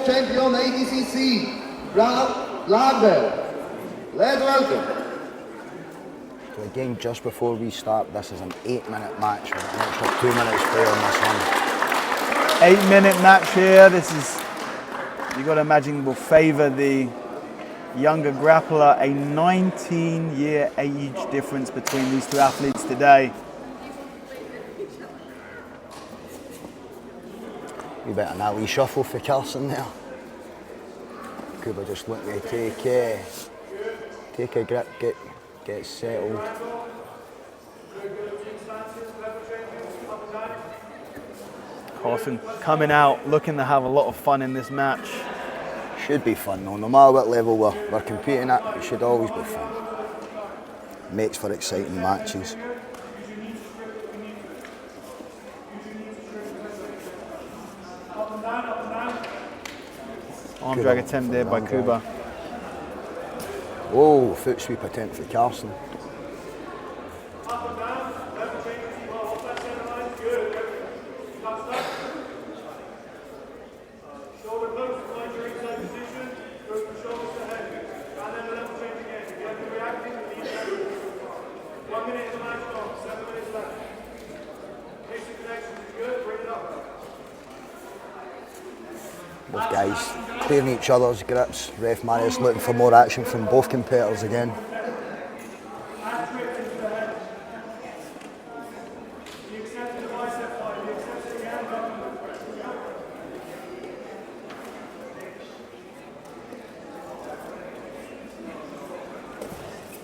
champion ADCC, Lager. Let's welcome. So again, just before we start, this is an 8-minute match with an extra 2 minutes play on this one. 8-minute match here. This is, you got to imagine, will favour the younger grappler. A 19-year age difference between these two athletes today. A bit of an alley shuffle for Carson there. Kuba just looking to take a grip, get settled. Carson coming out, looking to have a lot of fun in this match. Should be fun though, no matter what level we're competing at, it should always be fun. Makes for exciting matches. Arm drag attempt there by Kuba. Oh, foot sweep attempt for Carson. Both guys clearing each other's grips. Ref Marius looking for more action from both competitors again.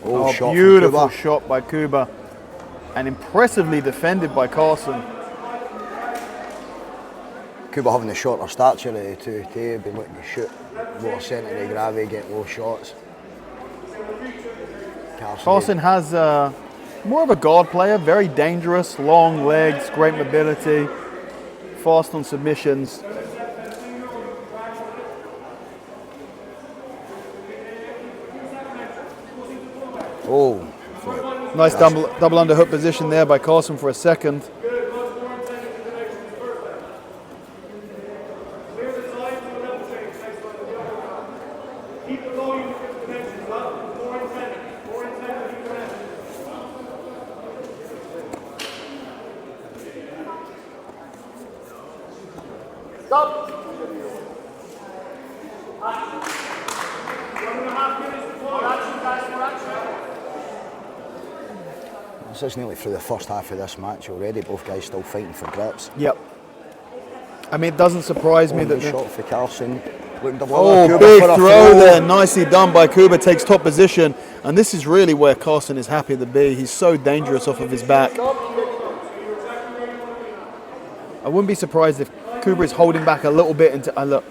Oh, beautiful shot by Kuba, and impressively defended by Carson. Kuba having the shorter stature of the two, they've been looking to shoot lower centre of gravity, get low shots. Carson has more of a guard player, very dangerous, long legs, great mobility, fast on submissions. Oh, nice double underhook position there by Carson for a second. This is nearly through the first half of this match already. Both guys still fighting for grips. Yep. I mean, it doesn't surprise me that. Shot for Carson. Oh, big throw there. Nicely done by Kuba. Takes top position. And this is really where Carson is happy to be. He's so dangerous off of his back. I wouldn't be surprised if Kuba is holding back a little bit. Look,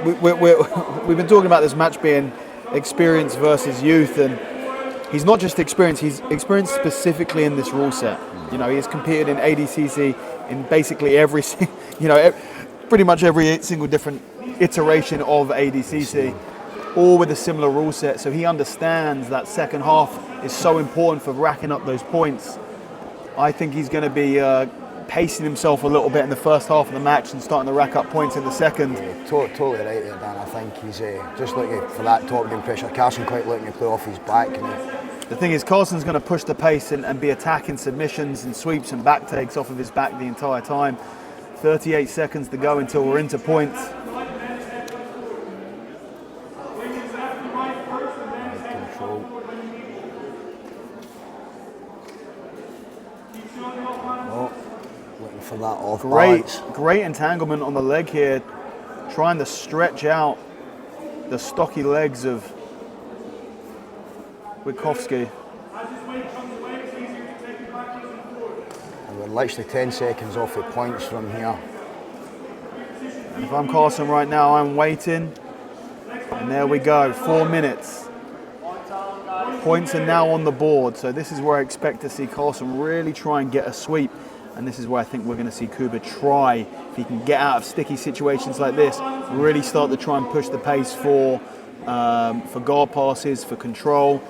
we've been talking about this match being experience versus youth, and he's not just experienced, he's experienced specifically in this rule set. You know, he's competed in ADCC in basically every, pretty much every single different iteration of ADCC, all with a similar rule set. So he understands that second half is so important for racking up those points. I think he's going to be pacing himself a little bit in the first half of the match and starting to rack up points in the second. Yeah, totally right there, Dan. I think he's just looking for that top game pressure. Carson quite looking to play off his back. The thing is, Carson's going to push the pace and be attacking submissions and sweeps and back takes off of his back the entire time. 38 seconds to go until we're into points. For that off great entanglement on the leg here, trying to stretch out the stocky legs of Witkowski. And we're literally 10 seconds off the points from here. And if I'm Carson right now, I'm waiting. And there we go, 4 minutes. Points are now on the board, so this is where I expect to see Carson really try and get a sweep. And this is where I think we're going to see Kuba try, if he can get out of sticky situations like this, really start to try and push the pace for guard passes, for control.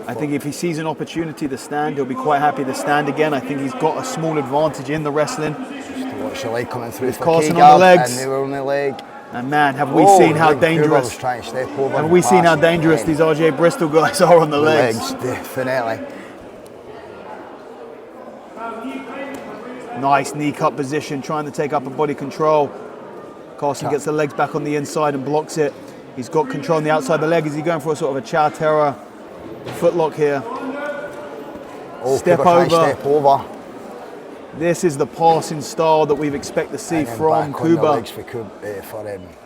I think if he sees an opportunity to stand, he'll be quite happy to stand again. I think he's got a small advantage in the wrestling. Just to watch the leg coming through for Carson on the legs. And they were on the leg. And man, have we seen how dangerous? Trying to step over have we seen how dangerous these RJ Bristol guys are on the legs? Definitely. Nice knee cut position, trying to take upper body control. Carson gets the legs back on the inside and blocks it. He's got control on the outside of the leg. Is he going for a sort of a Chow Terror footlock here? Step over. This is the passing style that we've expected to see from Kuba. For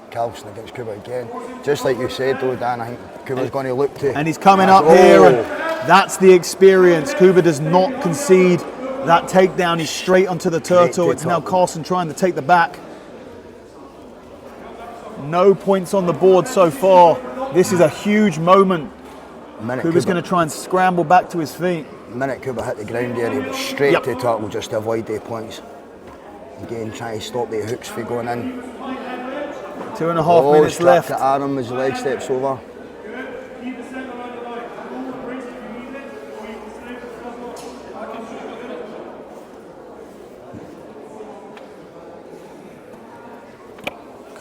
Carson against Kuba again. Just like you said though, Dan, I think Kuba's going to look to... And he's coming up here, and that's the experience. Kuba does not concede that takedown. He's straight onto the turtle. It's now Carson trying to take the back. No points on the board so far. This is a huge moment. Kuba's going to try and scramble back to his feet. The minute Kuba hit the ground there, he was straight to the turtle just to avoid the points. Again, trying to stop the hooks for going in. 2.5 minutes left. To Adam as the leg steps over.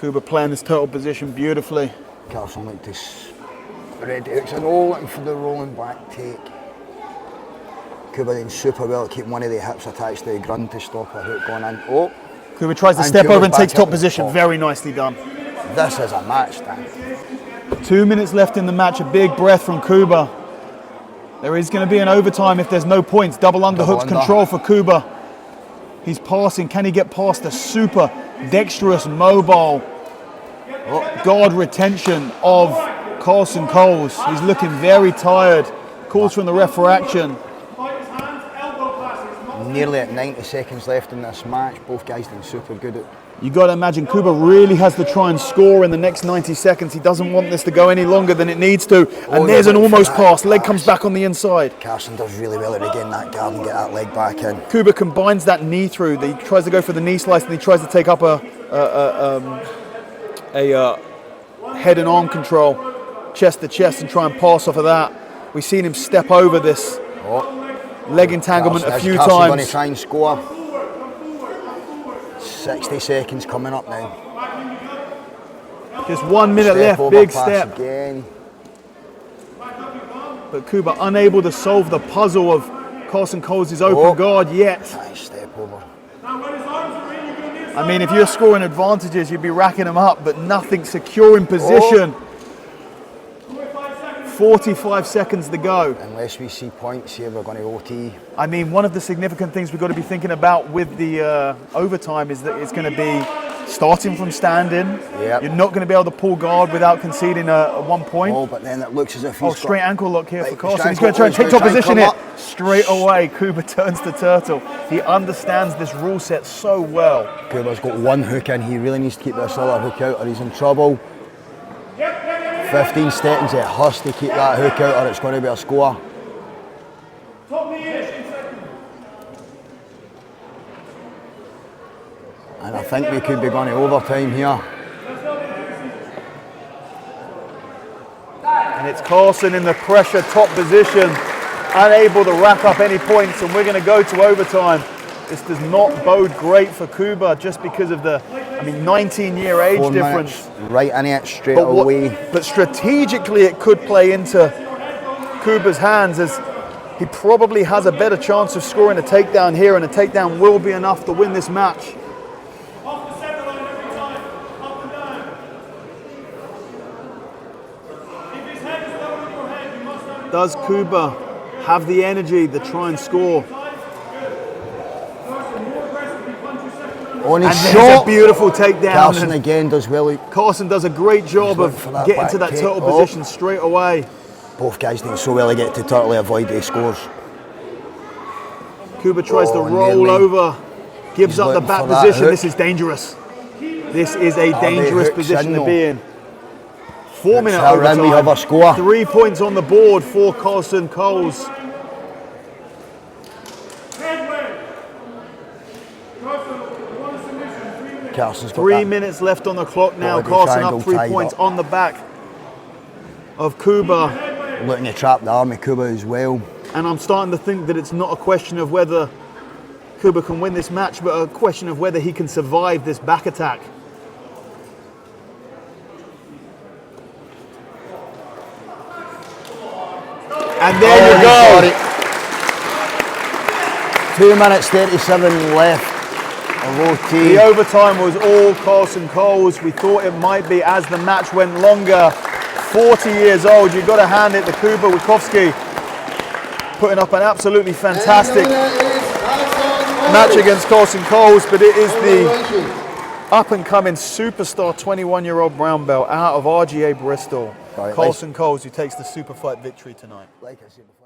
Kuba playing this turtle position beautifully. Carson looked to spread the hooks and looking for the rolling back take. Kuba doing super well at keeping one of the hips attached to the grunt to stop a hook going in. Oh! Kuba tries to step over and takes top position. Very nicely done. This is a match, Dan. 2 minutes left in the match. A big breath from Kuba. There is going to be an overtime if there's no points. Double underhooks control for Kuba. He's passing. Can he get past the super dexterous, mobile guard retention of Carson Coles? He's looking very tired. Calls from the ref for action. Nearly at 90 seconds left in this match. Both guys doing super good at... You got to imagine Kuba really has to try and score in the next 90 seconds. He doesn't want this to go any longer than it needs to. And there's an almost pass. Leg comes back on the inside. Carson does really well at regain that guard and get that leg back in. Kuba combines that knee through. He tries to go for the knee slice and he tries to take up a head and arm control, chest to chest, and try and pass off of that. We've seen him step over this leg entanglement a few times. Going to try and score. 60 seconds coming up now. Just 1 minute left, big step. Again. But Kuba unable to solve the puzzle of Carson Coles' open guard yet. Nice step over. I mean, if you're scoring advantages, you'd be racking them up, but nothing secure in position. 45 seconds to go. Unless we see points here, we're going to OT. I mean, one of the significant things we've got to be thinking about with the overtime is that it's going to be starting from standing. Yep. You're not going to be able to pull guard without conceding a 1 point. Oh, but then it looks as if he's straight ankle lock here for Carson. He's going to try and take top position here. Straight away, Kuba turns to turtle. He understands this rule set so well. Kuba's got one hook in. He really needs to keep this other hook out or he's in trouble. 15 seconds, it has to keep that hook out or it's going to be a score. And I think we could be going to overtime here. And it's Carson in the pressure top position, unable to rack up any points, and we're going to go to overtime. This does not bode great for Kuba just because of the, 19-year age difference. Right in it straight away. But strategically it could play into Kuba's hands as he probably has a better chance of scoring a takedown here, and a takedown will be enough to win this match. Does Kuba have the energy to try and score? On his and shot. A beautiful takedown. Carson again does well. Carson does a great job of getting to that turtle position straight away. Both guys doing so well to get to turtle, avoid the scores. Kuba tries to roll over, gives up the back position. This is dangerous. This is a dangerous position to be in. 4 minute overtime. We have a score. 3 points on the board for Carson Coles. Carson's got 3 minutes left on the clock now. Carson up 3 points on the back of Kuba. Looking to trap the arm of Kuba as well. And I'm starting to think that it's not a question of whether Kuba can win this match, but a question of whether he can survive this back attack. And there you go. 2 minutes 37 left. A low T. The overtime was all Carson Coles. We thought it might be as the match went longer. 40 years old. You've got to hand it to Kuba. Witkowski putting up an absolutely fantastic match against Carson Coles, but it is the up-and-coming superstar 21-year-old brown belt out of RGA Bristol, Right, Carson Coles, who takes the super fight victory tonight. Like I said before.